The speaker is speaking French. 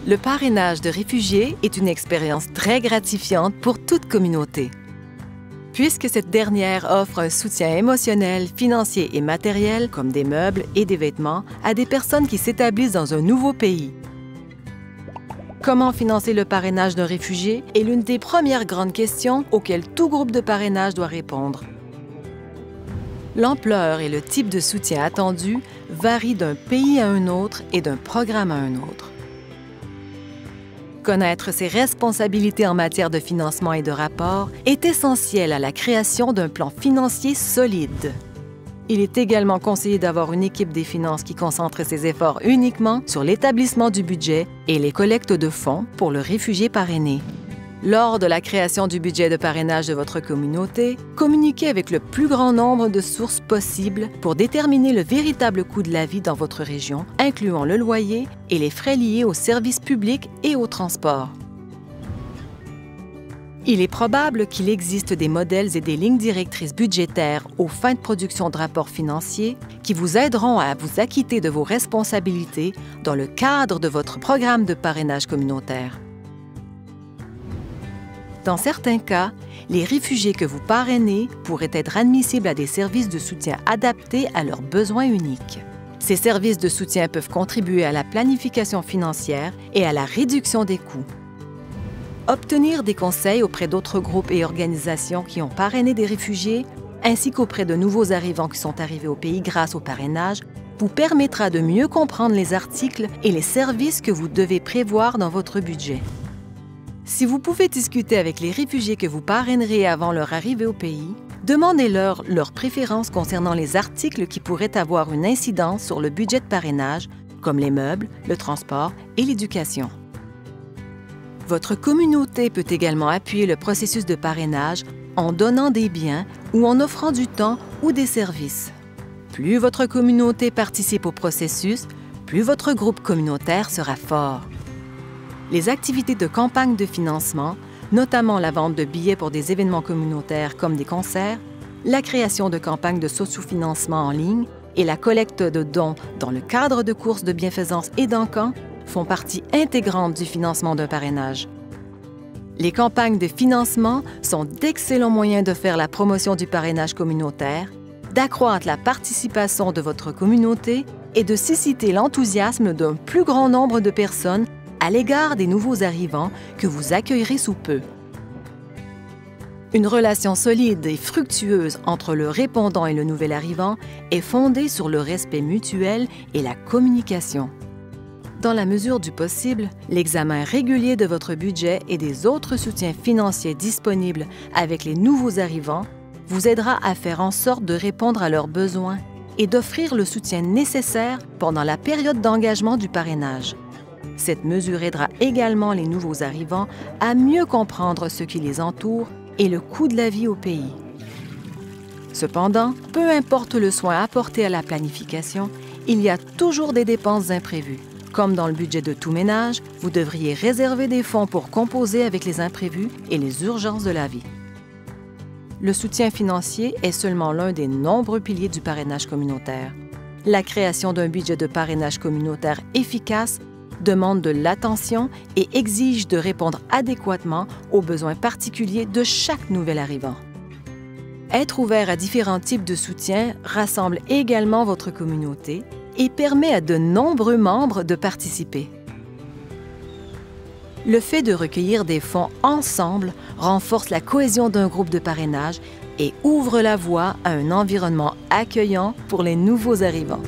Le parrainage de réfugiés est une expérience très gratifiante pour toute communauté. Puisque cette dernière offre un soutien émotionnel, financier et matériel, comme des meubles et des vêtements, à des personnes qui s'établissent dans un nouveau pays. Comment financer le parrainage d'un réfugié est l'une des premières grandes questions auxquelles tout groupe de parrainage doit répondre. L'ampleur et le type de soutien attendu varient d'un pays à un autre et d'un programme à un autre. Connaître ses responsabilités en matière de financement et de rapport est essentiel à la création d'un plan financier solide. Il est également conseillé d'avoir une équipe des finances qui concentre ses efforts uniquement sur l'établissement du budget et les collectes de fonds pour le réfugié parrainé. Lors de la création du budget de parrainage de votre communauté, communiquez avec le plus grand nombre de sources possibles pour déterminer le véritable coût de la vie dans votre région, incluant le loyer et les frais liés aux services publics et au transport. Il est probable qu'il existe des modèles et des lignes directrices budgétaires aux fins de production de rapports financiers qui vous aideront à vous acquitter de vos responsabilités dans le cadre de votre programme de parrainage communautaire. Dans certains cas, les réfugiés que vous parrainez pourraient être admissibles à des services de soutien adaptés à leurs besoins uniques. Ces services de soutien peuvent contribuer à la planification financière et à la réduction des coûts. Obtenir des conseils auprès d'autres groupes et organisations qui ont parrainé des réfugiés, ainsi qu'auprès de nouveaux arrivants qui sont arrivés au pays grâce au parrainage, vous permettra de mieux comprendre les articles et les services que vous devez prévoir dans votre budget. Si vous pouvez discuter avec les réfugiés que vous parrainerez avant leur arrivée au pays, demandez-leur leurs préférences concernant les articles qui pourraient avoir une incidence sur le budget de parrainage, comme les meubles, le transport et l'éducation. Votre communauté peut également appuyer le processus de parrainage en donnant des biens ou en offrant du temps ou des services. Plus votre communauté participe au processus, plus votre groupe communautaire sera fort. Les activités de campagne de financement, notamment la vente de billets pour des événements communautaires comme des concerts, la création de campagnes de socio-financement en ligne et la collecte de dons dans le cadre de courses de bienfaisance et d'encans font partie intégrante du financement d'un parrainage. Les campagnes de financement sont d'excellents moyens de faire la promotion du parrainage communautaire, d'accroître la participation de votre communauté et de susciter l'enthousiasme d'un plus grand nombre de personnes à l'égard des nouveaux arrivants que vous accueillerez sous peu. Une relation solide et fructueuse entre le répondant et le nouvel arrivant est fondée sur le respect mutuel et la communication. Dans la mesure du possible, l'examen régulier de votre budget et des autres soutiens financiers disponibles avec les nouveaux arrivants vous aidera à faire en sorte de répondre à leurs besoins et d'offrir le soutien nécessaire pendant la période d'engagement du parrainage. Cette mesure aidera également les nouveaux arrivants à mieux comprendre ce qui les entoure et le coût de la vie au pays. Cependant, peu importe le soin apporté à la planification, il y a toujours des dépenses imprévues. Comme dans le budget de tout ménage, vous devriez réserver des fonds pour composer avec les imprévus et les urgences de la vie. Le soutien financier est seulement l'un des nombreux piliers du parrainage communautaire. La création d'un budget de parrainage communautaire efficace demande de l'attention et exige de répondre adéquatement aux besoins particuliers de chaque nouvel arrivant. Être ouvert à différents types de soutien rassemble également votre communauté et permet à de nombreux membres de participer. Le fait de recueillir des fonds ensemble renforce la cohésion d'un groupe de parrainage et ouvre la voie à un environnement accueillant pour les nouveaux arrivants.